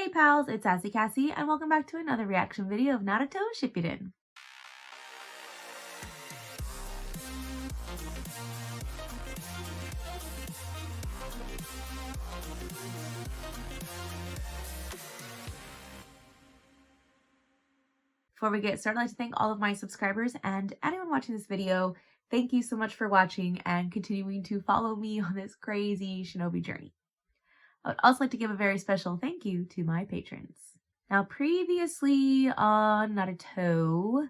Hey pals, it's Kassie, and welcome back to another reaction video of Naruto Shippuden. Before we get started, I'd like to thank all of my subscribers and anyone watching this video. Thank you so much for watching and continuing to follow me on this crazy shinobi journey. I would also like to give a very special thank you to my patrons. Now, previously on Naruto,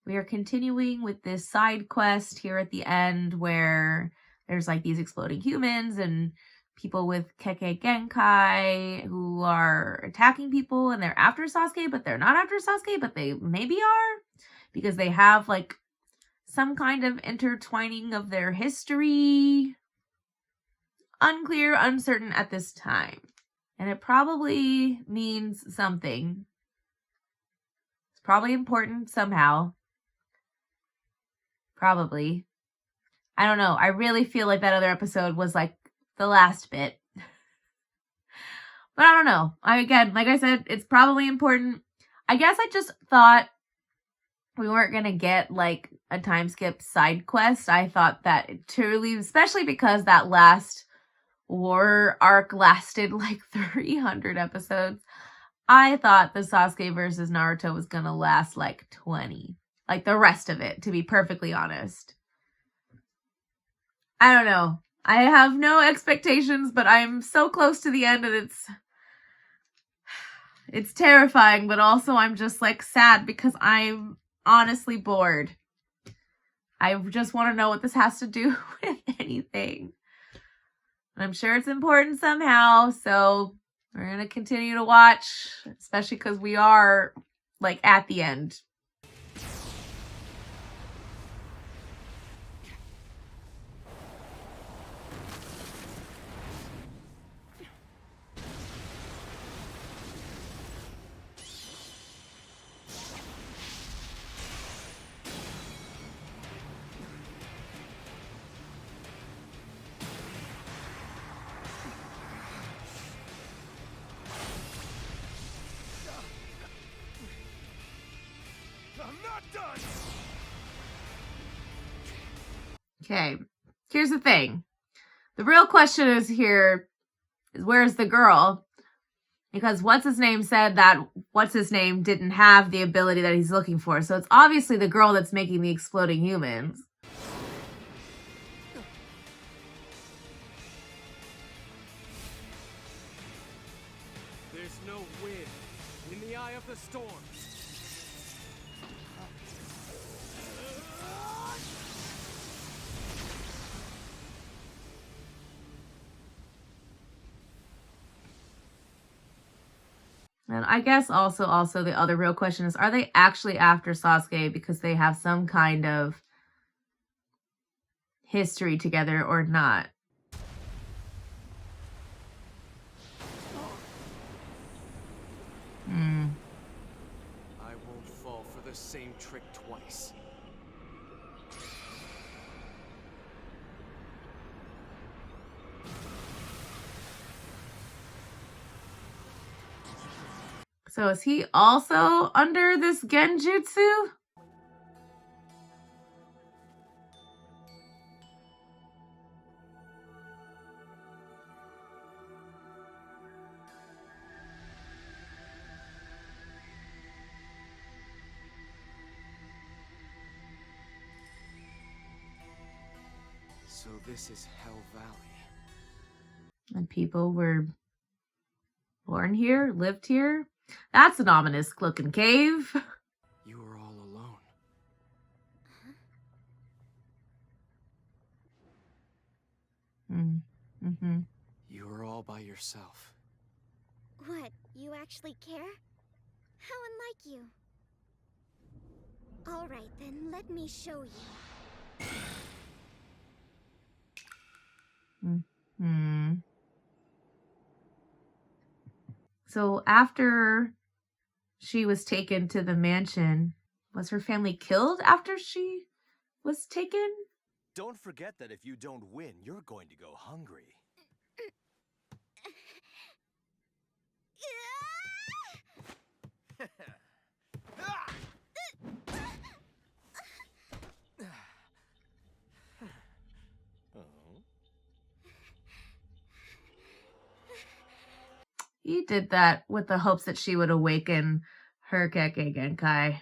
we are continuing with this side quest here at the end where there's like these exploding humans and people with Kekkei Genkai who are attacking people, and they're after Sasuke, but they're not after Sasuke, but they maybe are, because they have like some kind of intertwining of their history. Unclear, uncertain at this time. And it probably means something. It's probably important somehow. Probably. I don't know. I really feel like that other episode was like the last bit. But I don't know. Again, like I said, it's probably important. I guess I just thought we weren't going to get like a time skip side quest. I thought that it truly, especially because that last war arc lasted like 300 episodes. I thought the Sasuke versus Naruto was gonna last like 20. Like the rest of it, to be perfectly honest. I don't know. I have no expectations, but I'm so close to the end and it's terrifying, but also I'm just like sad because I'm honestly bored. I just want to know what this has to do with anything. I'm sure it's important somehow, so we're going to continue to watch, especially because we are, like, at the end. Okay, here's the thing. The real question is where's the girl? Because what's-his-name said that what's-his-name didn't have the ability that he's looking for. So it's obviously the girl that's making the exploding humans. There's no wind in the eye of the storm. And I guess also the other real question is, are they actually after Sasuke because they have some kind of history together or not? I won't fall for the same trick twice. So is he also under this genjutsu? So this is Hell Valley. And people were born here, lived here? That's an ominous looking cave. You were all alone. Mm-hmm. You were all by yourself. What, you actually care? How unlike you. Alright then, let me show you. So after she was taken to the mansion, was her family killed after she was taken? Don't forget that if you don't win, you're going to go hungry. He did that with the hopes that she would awaken her Kekkei Genkai.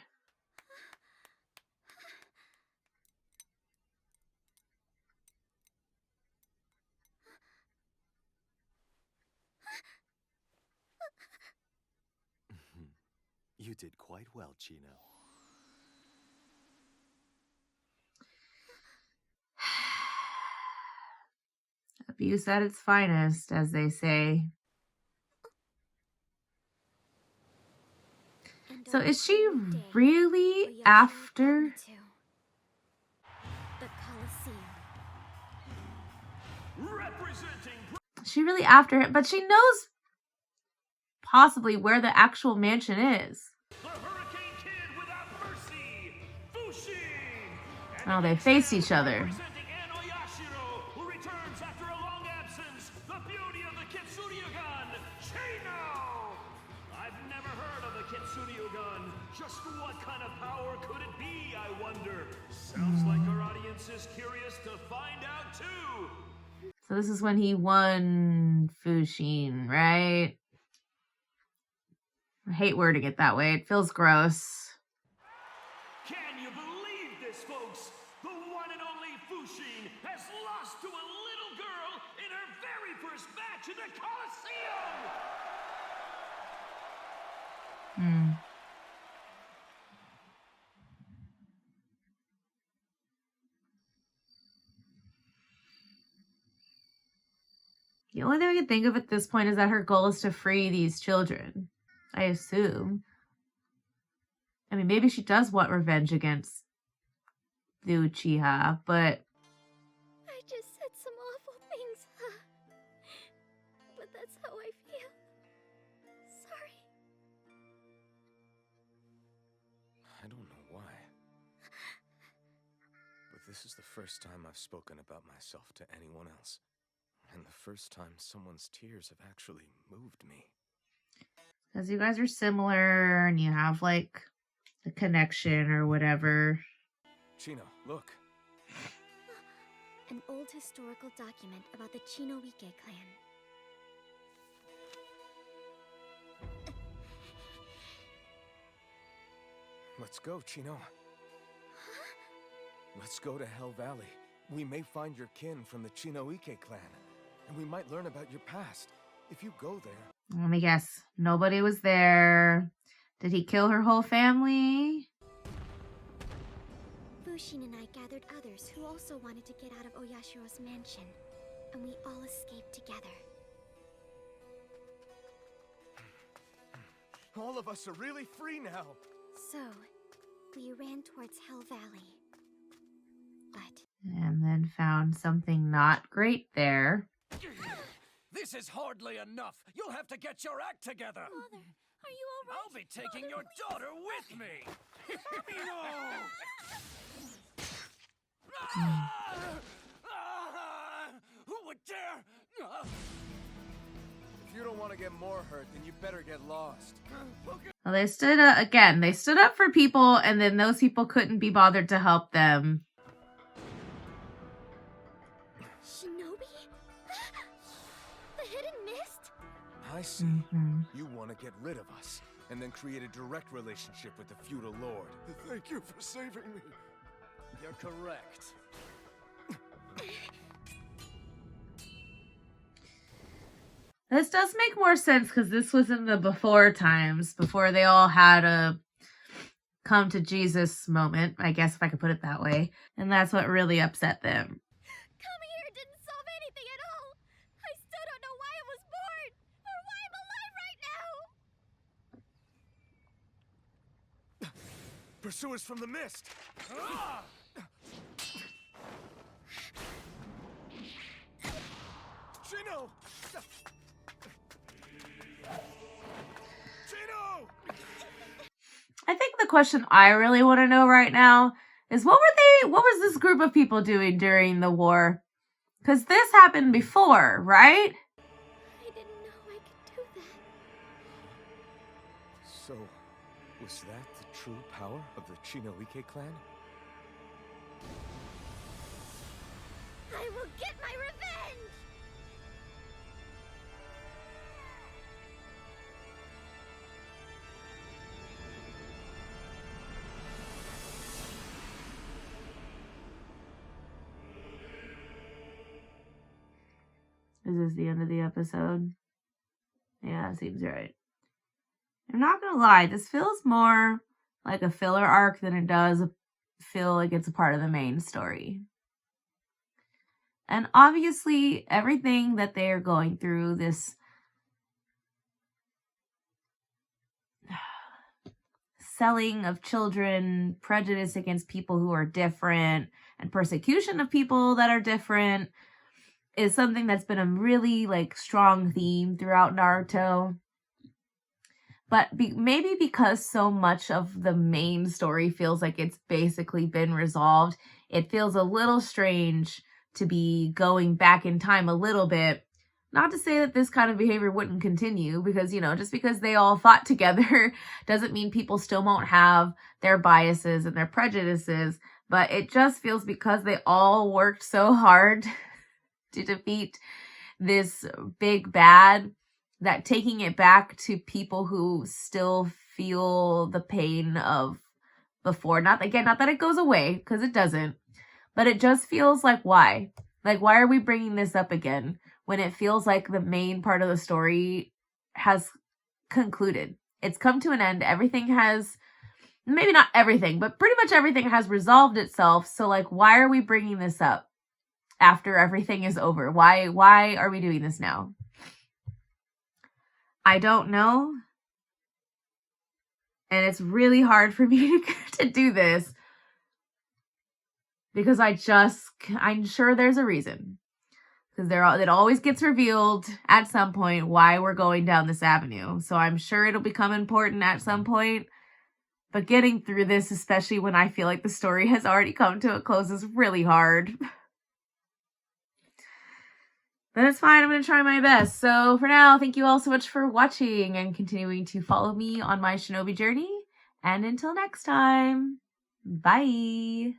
You did quite well, Chino. Abuse at its finest, as they say. And So on is she one day, really Oyashiro after? brought me to the Colosseum. Is she really after him? But she knows possibly where the actual mansion is. Oh, they face each other. Just what kind of power could it be, I wonder? Sounds like our audience is curious to find out too. So this is when he won Fushin, right? I hate wording it that way. It feels gross. Can you believe this, folks? The one and only Fushin has lost to a little girl in her very first match in the Colosseum! The only thing I can think of at this point is that her goal is to free these children. I assume. I mean, maybe she does want revenge against the Uchiha, but... I just said some awful things, huh? But that's how I feel. Sorry. I don't know why. But this is the first time I've spoken about myself to anyone else. And the first time someone's tears have actually moved me. Because you guys are similar and you have, like, a connection or whatever. Chino, look. An old historical document about the Chinoike clan. Let's go, Chino. Let's go to Hell Valley. We may find your kin from the Chinoike clan. And we might learn about your past. If you go there... Let me guess. Nobody was there. Did he kill her whole family? Fushin and I gathered others who also wanted to get out of Oyashiro's mansion. And we all escaped together. All of us are really free now. So, we ran towards Hell Valley. But... And then found something not great there. This is hardly enough. You'll have to get your act together. Father, are you alright? I'll be taking your daughter with me. Who would dare? If you don't want to get more hurt, then you better get lost. Well, they stood up, again, they stood up for people, and then those people couldn't be bothered to help them. Shinobi? The hidden mist? I see. You want to get rid of us, and then create a direct relationship with the feudal lord. Thank you for saving me. You're correct. This does make more sense because this was in the before times, before they all had a come to Jesus moment, I guess if I could put it that way. And that's what really upset them. Coming here didn't solve anything at all. I still don't know why I was born, or why I'm alive right now. Pursuers from the mist! Chino! Chino! I think the question I really want to know right now is what was this group of people doing during the war? Because this happened before, right? I didn't know I could do that. So, was that the true power of the Chinoike clan? I will get my revenge! Is this the end of the episode? Yeah, seems right. I'm not gonna lie, this feels more like a filler arc than it does feel like it's a part of the main story. And obviously, everything that they are going through, this selling of children, prejudice against people who are different, and persecution of people that are different, is something that's been a really strong theme throughout Naruto. But maybe because so much of the main story feels like it's basically been resolved, it feels a little strange to be going back in time a little bit. Not to say that this kind of behavior wouldn't continue, because, just because they all fought together doesn't mean people still won't have their biases and their prejudices. But it just feels, because they all worked so hard to defeat this big bad, that taking it back to people who still feel the pain of before, not that it goes away, because it doesn't, but it just feels like, why? Why are we bringing this up again when it feels like the main part of the story has concluded? It's come to an end. Everything has, maybe not everything, but pretty much everything has resolved itself. So why are we bringing this up after everything is over? Why are we doing this now? I don't know. And it's really hard for me to do this, because I'm sure there's a reason. Because it always gets revealed at some point why we're going down this avenue. So I'm sure it'll become important at some point. But getting through this, especially when I feel like the story has already come to a close, is really hard. But it's fine, I'm going to try my best. So for now, thank you all so much for watching and continuing to follow me on my shinobi journey. And until next time, bye!